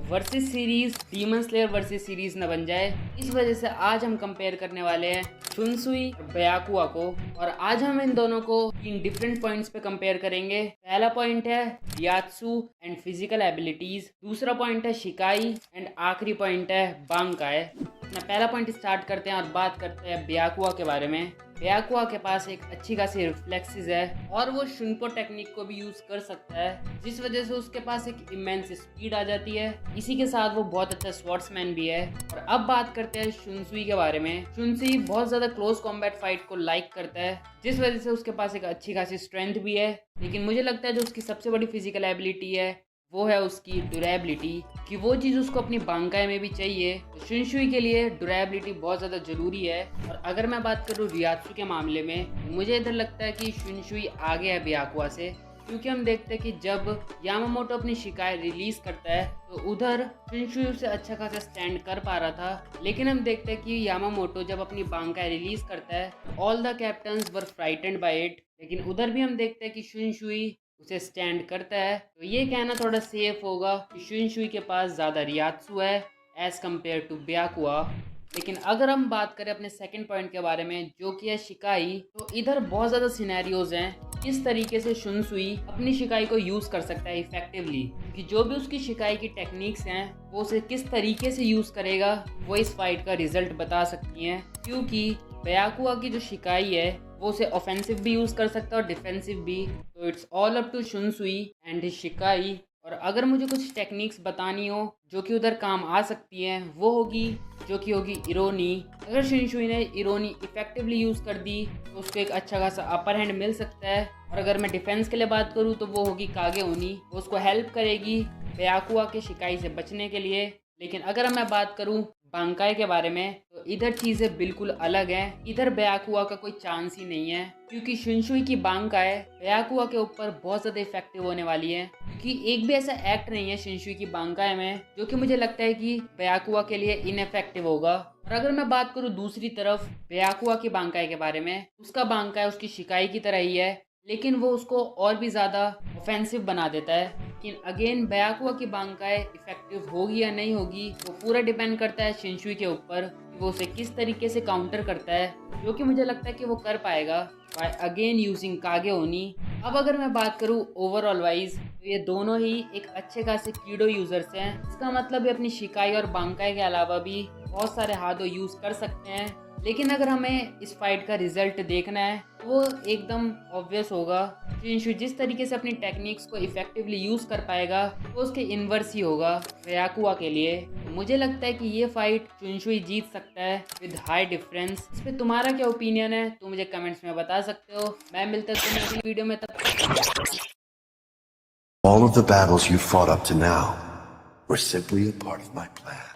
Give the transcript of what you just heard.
Versus series demon slayer versus series न बन जाए, इस वजह से आज हम कंपेयर करने वाले हैं शुनसुई और बयाकुआ को। और आज हम इन दोनों को 3 डिफरेंट पॉइंट्स पे कंपेयर करेंगे। पहला पॉइंट है रियात्सु एंड फिजिकल एबिलिटीज, दूसरा पॉइंट है शिकाई एंड आखिरी पॉइंट है बांकाई। अपना पहला पॉइंट स्टार्ट करते हैं और बात करते हैं बयाकुआ के बारे में। बयाकुआ के पास एक अच्छी खासी रिफ्लेक्सेस है और वो शुनपो टेक्निक को भी यूज कर सकता है, जिस वजह से उसके पास एक इमेंस स्पीड आ जाती है। इसी के साथ वो बहुत अच्छा स्वॉर्ड्समैन भी है। और अब बात करते हैं शुनसुई के बारे में। शुनसुई बहुत ज्यादा क्लोज कॉम्बैट फाइट को लाइक करता है, जिस वजह से उसके पास एक अच्छी खासी स्ट्रेंथ भी है। लेकिन मुझे लगता है जो उसकी सबसे बड़ी फिजिकल एबिलिटी है वो है उसकी ड्यूरेबिलिटी, कि वो चीज़ उसको अपनी बांकाई में भी चाहिए। तो शुनसुई के लिए ड्यूरेबिलिटी बहुत ज़्यादा ज़रूरी है। और अगर मैं बात करूँ रियात्सु के मामले में, तो मुझे इधर लगता है कि शुनसुई आगे है बयाकुआ से, क्योंकि हम देखते हैं कि जब यामामोटो अपनी शिकायत रिलीज करता है तो उधर शुनसुई उससे अच्छा खासा स्टैंड कर पा रहा था। लेकिन हम देखते हैं कि यामामोटो जब अपनी बांकाई रिलीज करता है all the captains were frightened by it, लेकिन उधर भी हम देखते हैं कि शुनसुई उसे स्टैंड करता है। तो ये कहना थोड़ा सेफ होगा कि शुनसुई के पास ज़्यादा रियात्सु है एज कम्पेयर टू बयाकुआ। लेकिन अगर हम बात करें अपने सेकंड पॉइंट के बारे में जो कि है शिकाई, तो इधर बहुत ज़्यादा सिनेरियोज हैं किस तरीके से शुनसुई अपनी शिकाई को यूज़ कर सकता है इफेक्टिवली, कि जो भी उसकी शिकाई की टेक्निक्स हैं वो उसे किस तरीके से यूज़ करेगा वो इस फाइट का रिजल्ट बता सकती हैं। क्योंकि बयाकुआ की जो शिकाई है वो उसे ऑफेंसिव भी यूज़ कर सकता है और डिफेंसिव भी। तो it's all up to Shunsui and his shikai. और अगर मुझे कुछ टेक्निक्स बतानी हो जो कि उधर काम आ सकती हैं, वो होगी जो कि होगी इरोनी। अगर शुनसुई ने इरोनी इफेक्टिवली यूज़ कर दी तो उसको एक अच्छा खासा अपर हैंड मिल सकता है। और अगर मैं डिफेंस के लिए बात करूँ तो वो होगी कागे ओनी, वो उसको हेल्प करेगी बयाकुआ के शिकाई से बचने के लिए। लेकिन अगर मैं बात करूँ बांकाई के बारे में, तो इधर चीज़ें बिल्कुल अलग हैं। इधर बयाकुआ का कोई चांस ही नहीं है, क्योंकि शुनसुई की बांकाई बयाकुआ के ऊपर बहुत ज़्यादा इफेक्टिव होने वाली है। क्योंकि एक भी ऐसा एक्ट नहीं है शुनसुई की बांकाई में जो कि मुझे लगता है कि बयाकुआ के लिए इनइफेक्टिव होगा। और अगर मैं बात करूँ दूसरी तरफ बयाकुआ की बांकाई के बारे में, उसका बांकाई उसकी शिकाई की तरह ही है, लेकिन वो उसको और भी ज़्यादा ऑफेंसिव बना देता है। लेकिन अगेन बयाकुआ की बांकाई इफेक्टिव होगी या नहीं होगी वो पूरा डिपेंड करता है शुनसुई के ऊपर कि वो उसे किस तरीके से काउंटर करता है, जो कि मुझे लगता है कि वो कर पाएगा बाय अगेन यूजिंग कागे ओनी। अब अगर मैं बात करूँ ओवरऑल वाइज, तो ये दोनों ही एक अच्छे खासे कीडो यूजर्स हैं। इसका मतलब ये अपनी शिकाई और बांकाई के अलावा भी बहुत सारे हादो यूज कर सकते हैं। लेकिन अगर हमें इस फाइट का रिजल्ट देखना है तो वो एकदम ऑब्वियस होगा। शुनसुई जिस तरीके से अपनी टेक्निक्स को इफेक्टिवली यूज कर पाएगा वो उसके इन्वर्स ही होगा बयाकुआ के लिए। तो मुझे लगता है कि ये फाइट शुनसुई जीत सकता है विद हाई डिफरेंस। इस पे तुम्हारा क्या ओपिनियन है तो मुझे कमेंट्स में बता सकते हो। मैं मिलता हूं तुम्हें अगली वीडियो में, तब All of the battles you fought up to now were simply a part of my plan.